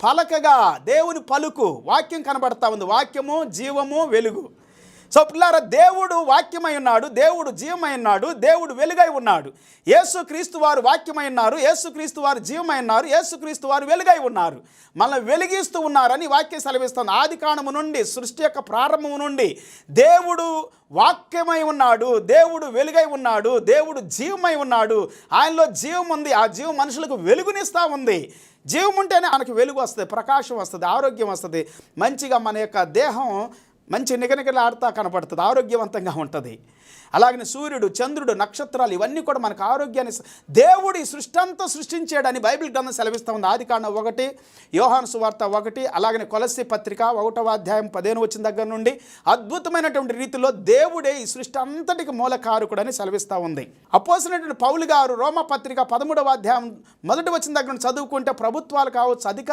పలకగా, దేవుని పలుకు, వాక్యం కనబడతా ఉంది. వాక్యము, జీవము, వెలుగు. సో పిల్లారా, దేవుడు వాక్యమై ఉన్నాడు, దేవుడు జీవమై ఉన్నాడు, దేవుడు వెలుగై ఉన్నాడు. యేసుక్రీస్తు వారు వాక్యమై ఉన్నారు, యేసుక్రీస్తు వారు జీవమై ఉన్నారు, యేసుక్రీస్తు వారు వెలుగై ఉన్నారు. మనల్ని వెలిగిస్తూ ఉన్నారని వాక్యం సెలవిస్తుంది. ఆది కాండము నుండి, సృష్టి యొక్క ప్రారంభము నుండి దేవుడు వాక్యమై ఉన్నాడు, దేవుడు వెలుగై ఉన్నాడు, దేవుడు జీవమై ఉన్నాడు. ఆయనలో జీవం ఉంది. ఆ జీవం మనుషులకు వెలుగునిస్తూ ఉంది. జీవం ఉంటేనే మనకు వెలుగు వస్తుంది, ప్రకాశం వస్తుంది, ఆరోగ్యం వస్తుంది. మంచిగా మన యొక్క దేహం మంచి నిగనిగలాడుతూ కనపడుతుంది, ఆరోగ్యవంతంగా ఉంటుంది. అలాగనే సూర్యుడు, చంద్రుడు, నక్షత్రాలు ఇవన్నీ కూడా మనకు ఆరోగ్యాన్ని దేవుడు ఈ సృష్టి అంతా సృష్టించాడని బైబిల్ గ్రంథం సెలవిస్తూ ఉంది. ఆది కాండం 1, యోహాను సువార్త 1, అలాగనే కొలస్సీ పత్రిక 1వ అధ్యాయం 15 వచ్చిన దగ్గర నుండి అద్భుతమైనటువంటి రీతిలో దేవుడే ఈ సృష్టి అంతటికి మూలకారకుడని సెలవిస్తూ ఉంది. అపోస్తలుడైన పౌలు గారు రోమా పత్రిక 13వ అధ్యాయం 1 వచ్చిన దగ్గర నుండి చదువుకుంటే ప్రభుత్వాలు కావచ్చు, అధికారులు